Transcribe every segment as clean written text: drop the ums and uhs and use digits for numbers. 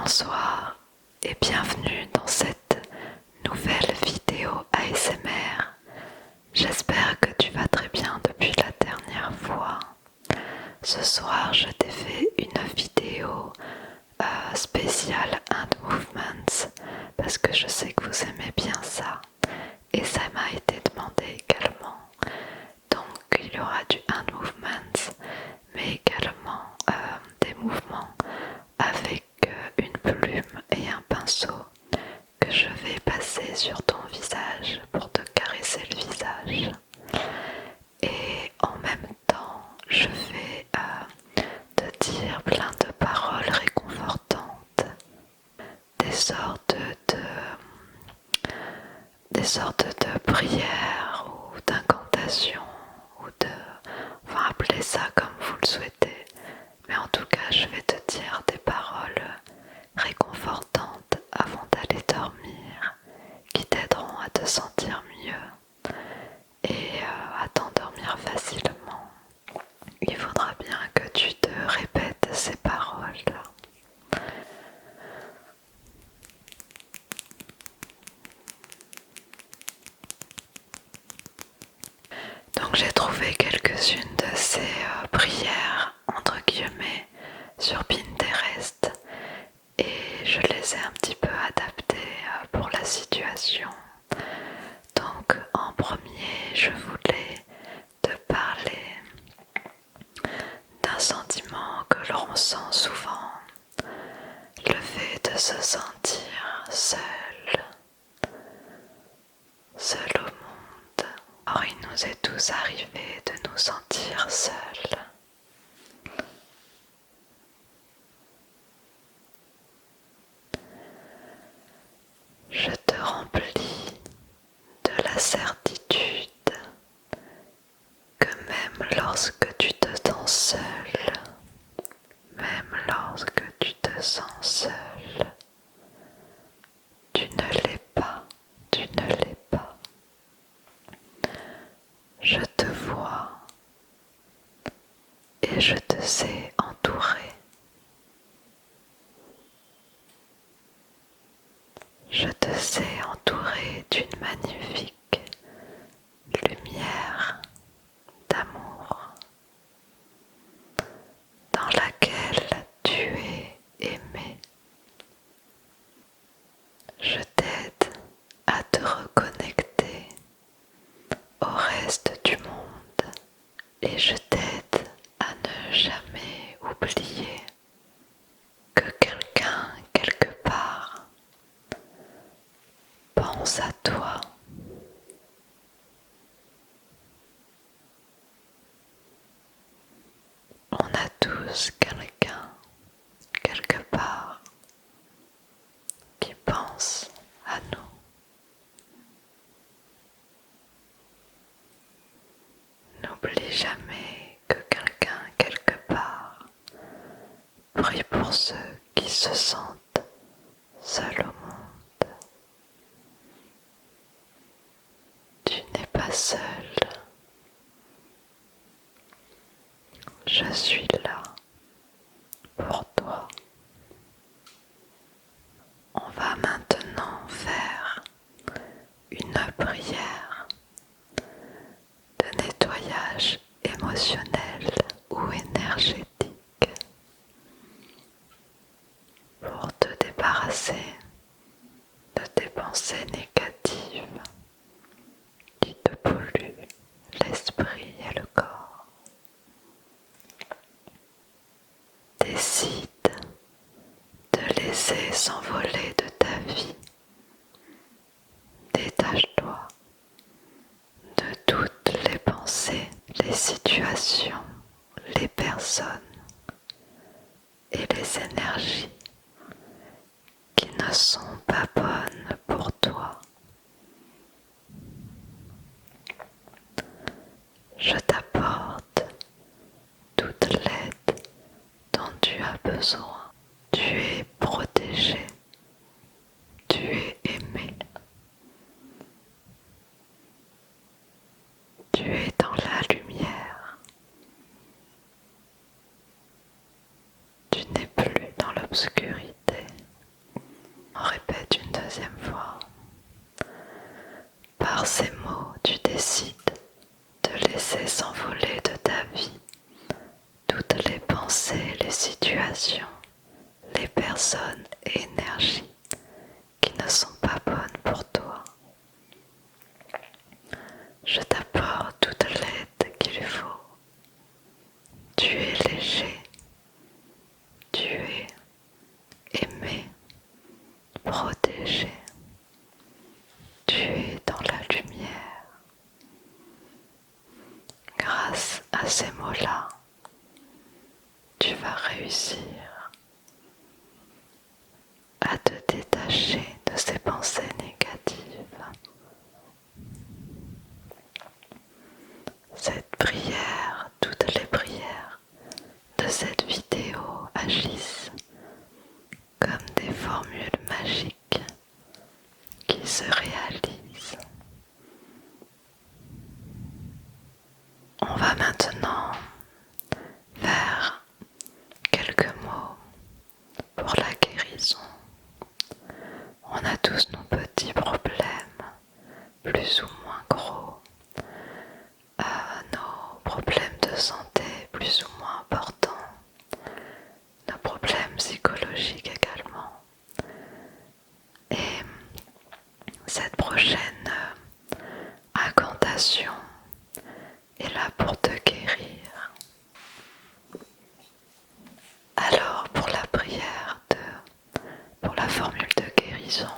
Bonsoir et bienvenue dans cette nouvelle vidéo ASMR. J'espère que tu vas très bien depuis la dernière fois. Ce soir, je t'ai fait une vidéo spéciale Hand Movements parce que je sais que vous aimez bien ça et ça m'a été demandé également. Donc il y aura du Hand Movements mais également des mouvements avec une plume et un pinceau que je vais passer sur ton visage pour te caresser le visage. Et en même temps, je vais te dire plein de paroles réconfortantes, des sortes de prières ou d'incantations ou enfin appelez ça comme vous le souhaitez. Mais en tout cas, je vais te dire des paroles réconfortantes avant d'aller dormir qui t'aideront à te sentir mieux et à t'endormir facilement. Il faudra bien que tu te répètes ces paroles. Donc j'ai trouvé quelques-unes de ces prières entre guillemets sur Pinterest et je les ai un petit peu adaptées pour la situation. Donc en premier, je voulais te parler d'un sentiment que l'on ressent souvent, le fait de se sentir seul au monde. Or il nous est tous arrivé de nous sentir seuls. Je te remplis de la certitude que même lorsque tu te sens seul, même lorsque tu te sens seul, tu ne l'es pas, tu ne l'es pas. Je te vois et je te sais entouré. Je te sais entouré d'une magnifique lumière d'amour dans laquelle tu es aimé. Je t'aide à te reconnecter au reste du monde et je t'aide à ne jamais oublier que quelqu'un quelque part pense à toi. On a tous quelqu'un quelque part qui pense à nous. N'oublie jamais que quelqu'un quelque part prie pour ceux qui se sentent seuls au monde. Tu n'es pas seul. Je suis là pour toi. On va maintenant faire une prière de nettoyage émotionnel ou énergétique pour te débarrasser de tes pensées négatives qui te polluent l'esprit et le corps. Décide de laisser s'envoler de ta vie. Détache-toi de toutes les pensées, les situations, les personnes et les énergies qui ne sont pas bonnes pour toi. Je t'apporte toute l'aide dont tu as besoin. Tu es protégé, tu es aimé, tu es dans la lumière, tu n'es plus dans l'obscurité. par ces mots, tu décides de laisser s'envoler de ta vie toutes les pensées, les situations, les personnes et énergies qui ne sont pas bonnes pour toi. Je t'apporte toute l'aide qu'il faut. Tu es léger, tu es aimé, protégé. Tu es dans la lumière. Grâce à ces mots-là, tu vas réussir à te détacher de ces pensées négatives. Cette prière, toutes les prières de cette vidéo agissent comme des formules magiques qui se réalisent. On va maintenant faire quelques mots pour la guérison. On a tous nos petits problèmes, plus ou moins gros, nos problèmes de santé plus ou moins importants, nos problèmes psychologiques également. Et cette prochaine incantation est là pour te guérir. Alors pour la prière, pour la formule de guérison,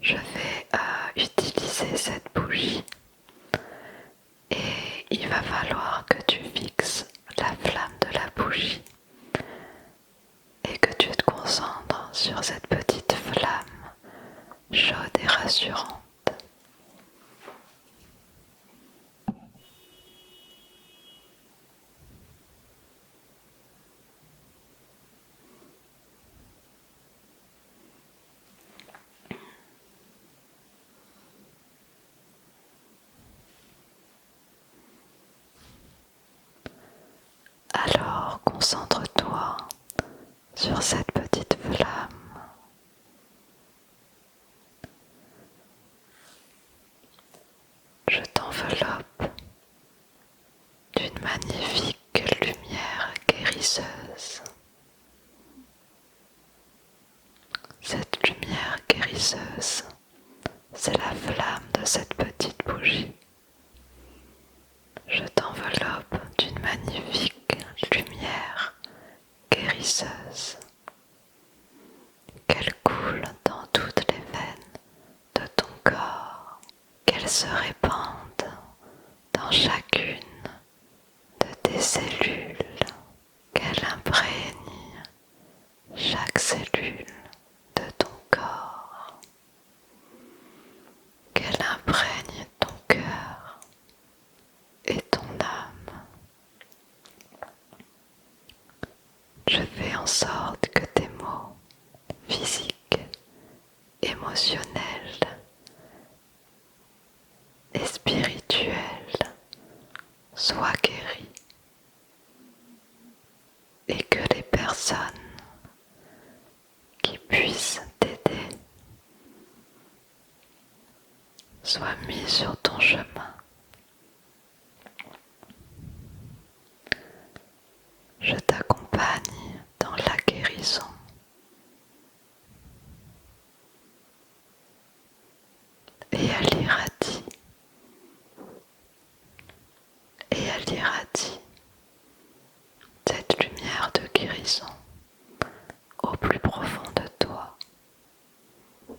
je vais utiliser cette bougie et il va falloir que tu fixes la flamme de la bougie et que tu te concentres sur cette petite flamme chaude et rassurante. Alors concentre-toi sur cette petite flamme. Je t'enveloppe d'une magnifique lumière guérisseuse. Cette lumière guérisseuse, c'est la flamme de cette petite bougie. Je t'enveloppe d'une magnifique lumière guérisseuse. Qu'elle coule dans toutes les veines de ton corps, qu'elle se répande dans chacune de tes cellules, qu'elle imprègne chaque cellule de ton corps, qu'elle imprègne ton cœur et ton âme. Je fais en sorte que tes mots physiques, émotionnels et spirituels soient guéris et que les personnes qui puissent t'aider soient mises sur ton chemin. Je t'accompagne dans la guérison. Et elle irradie. Et elle irradie cette lumière de guérison au plus profond de toi.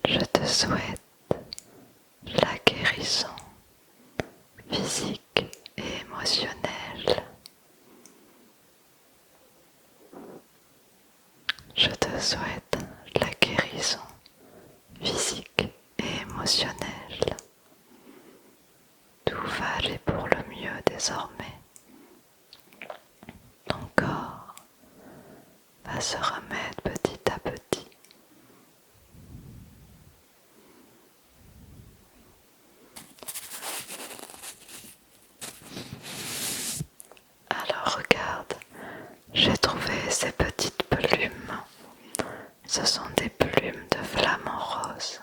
Je te souhaite la guérison physique et émotionnelle. Je te souhaite la guérison physique et émotionnelle. Tout va aller pour le mieux désormais. Ton corps va se remettre petit à petit. Alors regarde, j'ai trouvé ces petites plumes. Ce sont des plumes de flamant rose.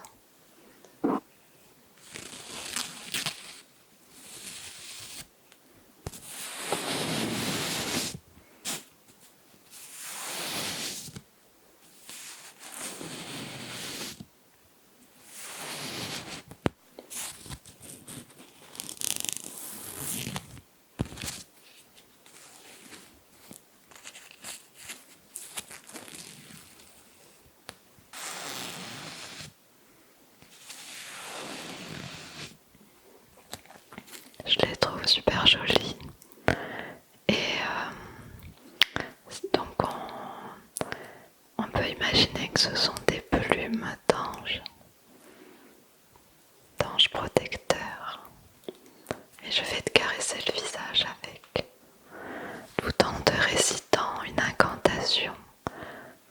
Donc on peut imaginer que ce sont des plumes d'anges protecteurs. Et je vais te caresser le visage avec, tout en te récitant une incantation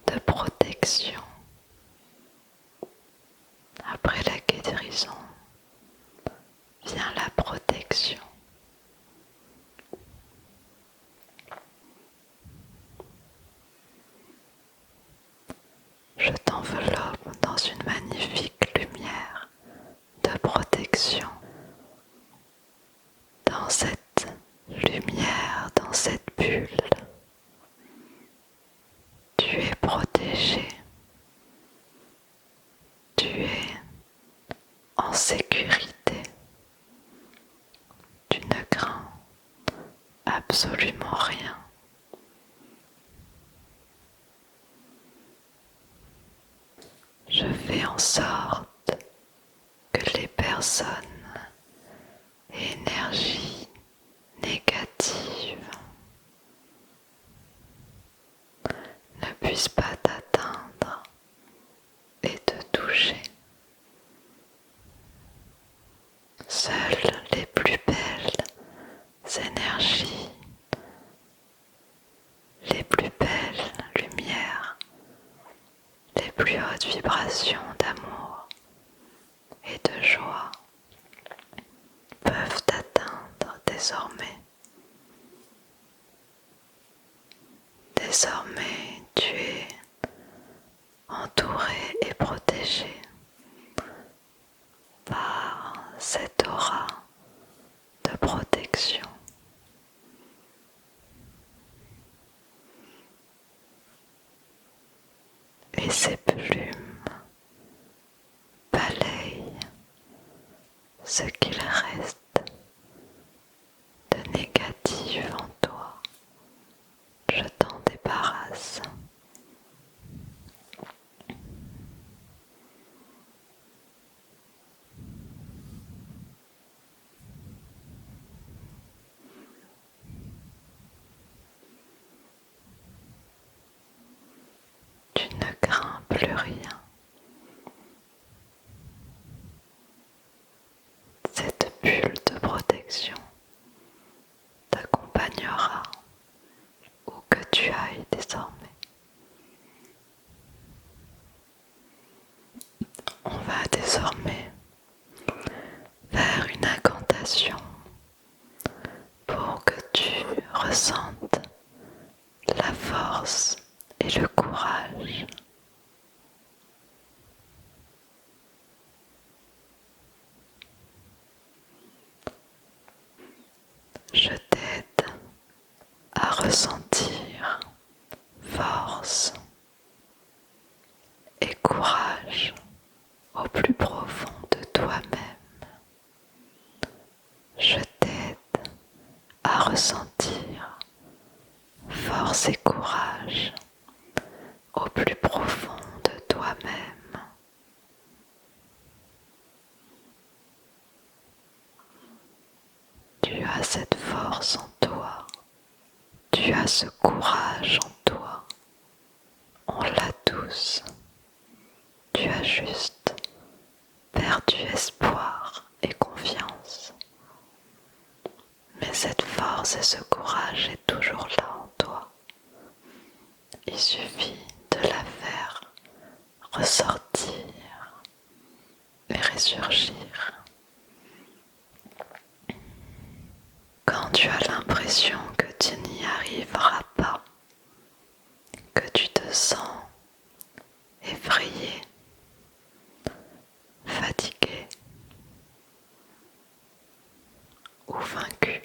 de protection. Après la guérison vient la protection. Je t'enveloppe dans une magnifique lumière de protection. Dans cette lumière, dans cette bulle, tu es protégé. Tu es en sécurité. Tu ne crains absolument rien. Je fais en sorte que les personnes et énergies négatives ne puissent pas t'atteindre et te toucher. Seules les plus belles énergies, les plus belles lumières, les plus hautes vibrations d'amour et de joie peuvent t'atteindre désormais. Désormais, tu es entouré et protégé par cette aura de protection. Et ces plumes balayent ce qu'il reste de négatif en toi. Je t'en débarrasse. Tu ne crains plus rien. Cette bulle de protection t'accompagnera où que tu ailles désormais. On va désormais faire une incantation pour que tu ressentes la force et le courage. Je t'aide à ressentir force et courage au plus profond de toi-même. Je t'aide à ressentir force et courage au plus profond de toi-même. Tu as cette force en toi, tu as ce courage en toi, on l'a tous. Tu as juste perdu espoir et confiance. Mais cette force et ce courage est toujours là en toi. Il suffit de la faire ressortir et ressurgir. Quand tu as l'impression que tu n'y arriveras pas, que tu te sens effrayé, fatigué ou vaincu,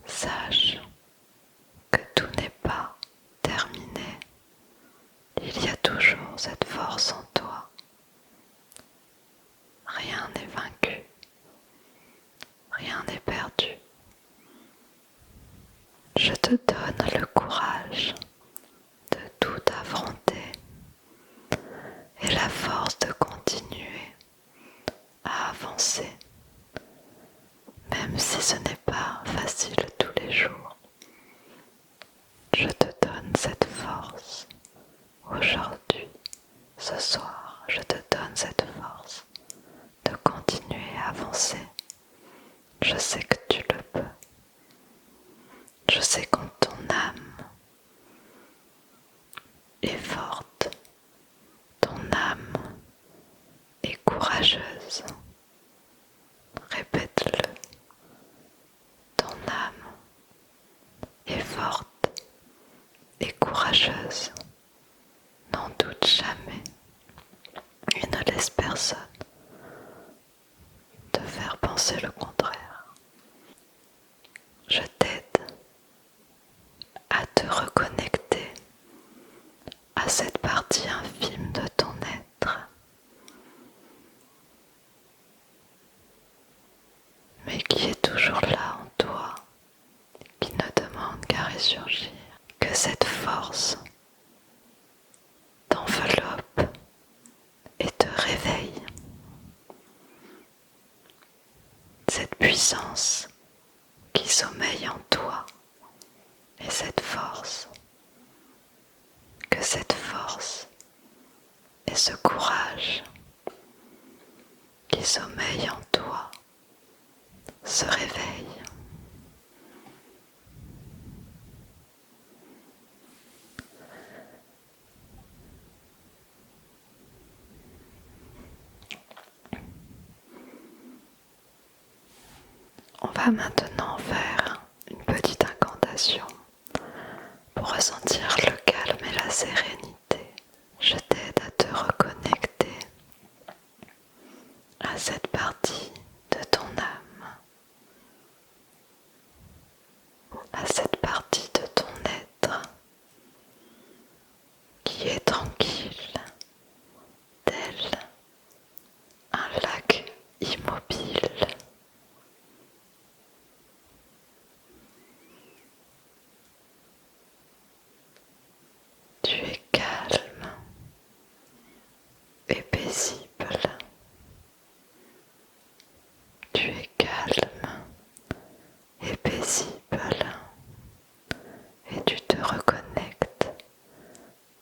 sache que tout n'est pas terminé. Il y a toujours cette force en toi. Rien n'est vaincu, rien n'est perdu. Je te donne le courage de tout affronter et la force de continuer à avancer, même si ce n'est pas facile tous les jours. Je te donne cette force. Aujourd'hui, ce soir, je te donne cette force de continuer à avancer. Je sais que tu le peux. Je sais que ton âme est forte. Ton âme est courageuse. Répète-le. Ton âme est forte et courageuse. N'en doute jamais et ne laisse personne te faire penser le contraire. Je t'aide à te reconnecter à cette partie infime de ton être, mais qui est toujours là en toi, qui ne demande qu'à ressurgir. Que cette force t'enveloppe et te réveille. Cette puissance qui sommeille en toi et cette force, que cette force et ce courage qui sommeille en toi se réveille. On va maintenant faire une petite incantation pour ressentir le calme et la sérénité. Je t'aide à te reconnecter à cette partie de ton âme, à cette partie de ton être qui est tranquille, tel un lac immobile. Tu es calme et paisible. Tu es calme et paisible. Et tu te reconnectes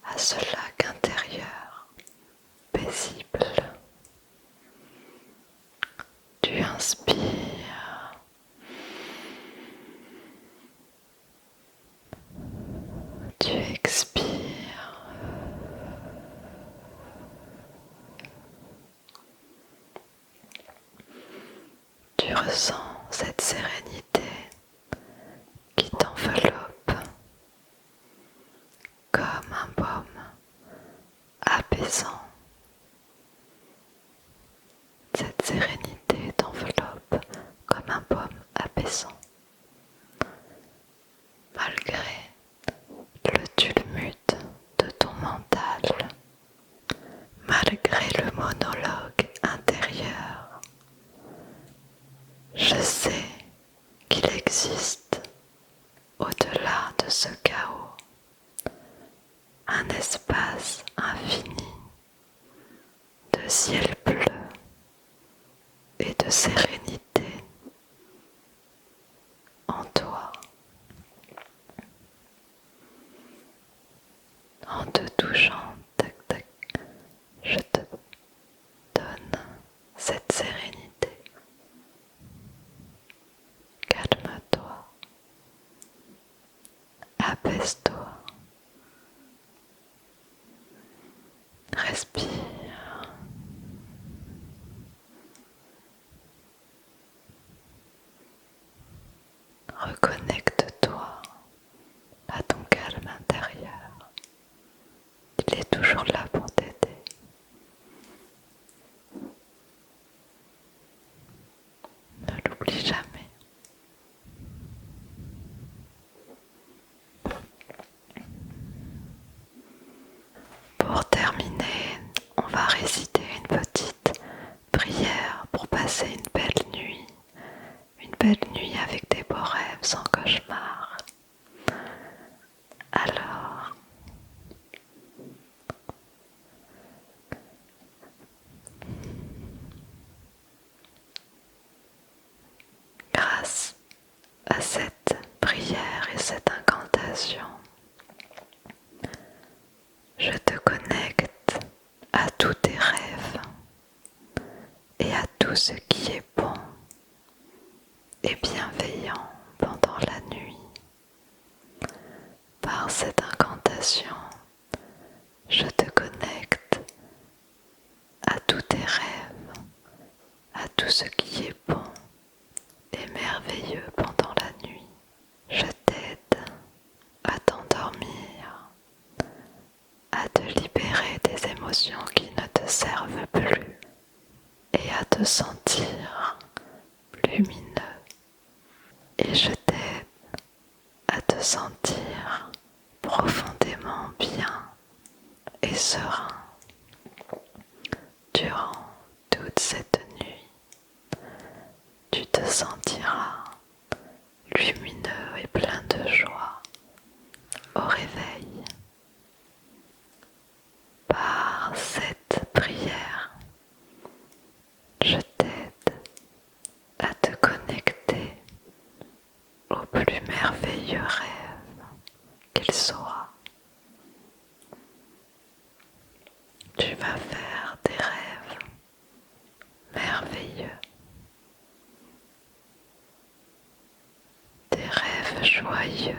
à ce lac intérieur paisible. Tu inspires. Tu expires. Tu ressens cette sérénité qui t'enveloppe comme un baume apaisant. Cette sérénité t'enveloppe comme un baume apaisant. Malgré le tumulte de ton mental, malgré le monologue intérieur, je sais qu'il existe au-delà de ce chaos un espace infini de ciel bleu et de sérénité en toi. En te touchant, tac tac, je te donne cette sérénité. Calme-toi, apaise-toi, respire, reconnecte-toi à ton calme intérieur. Il est toujours là pour t'aider. Ne l'oublie jamais. Pour terminer, on va réciter une petite prière pour passer une belle nuit. Une belle nuit avec des beaux rêves sans cauchemar. Alors, grâce à cette prière et cette incantation, je te connecte à tous tes rêves et à tout ce qui est bon et bienveillant pendant la nuit. Par cette incantation, je te connecte à tous tes rêves, à tout ce qui est bon et merveilleux pendant la nuit. Je t'aide à t'endormir, à te libérer des émotions qui ne te servent plus et à te sentir lumineux. Et je t'aide à te sentir profondément bien et serein durant toute cette nuit. Tu te sentiras lumineux et plein de joie au réveil. Par cette prière, je t'aide à te connecter au plus merveilleux rêve qu'il soit. Tu vas faire des rêves merveilleux, des rêves joyeux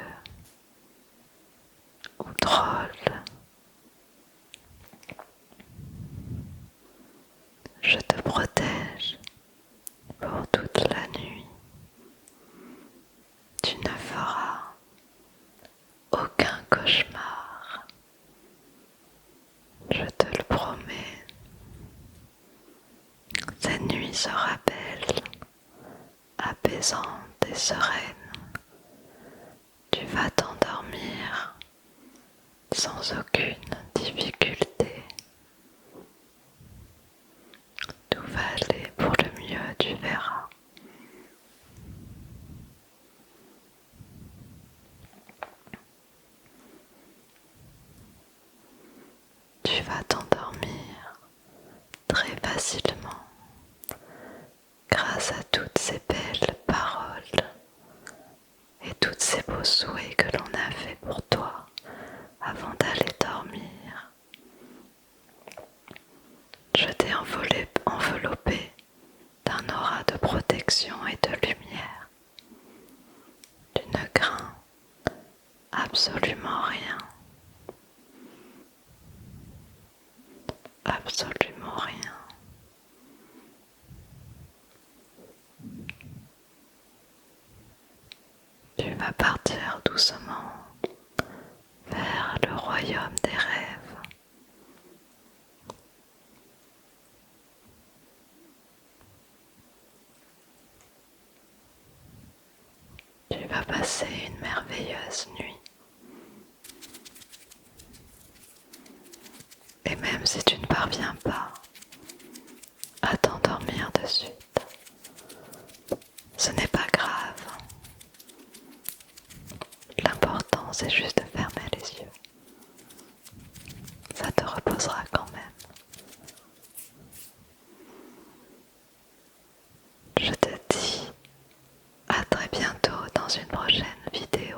ou drôles. Je te protège pour toute la nuit. Tu ne feras aucun cauchemar. Je te le promets. Cette nuit sera belle, apaisante et sereine. Tu vas t'endormir sans aucune difficulté. Tout va aller pour le mieux, tu verras. Tu vas t'endormir très facilement grâce à toutes ces belles paroles et tous ces beaux souhaits que l'on a fait pour toi avant d'aller dormir. Je t'ai enveloppé d'un aura de protection et de lumière. Tu ne crains absolument rien. Absolument rien. Tu vas partir doucement vers le royaume des rêves. Tu vas passer une merveilleuse nuit. Et même si tu ne parviens pas à t'endormir de suite, ce n'est pas grave. L'important, c'est juste de fermer les yeux. Ça te reposera quand même. Je te dis à très bientôt dans une prochaine vidéo.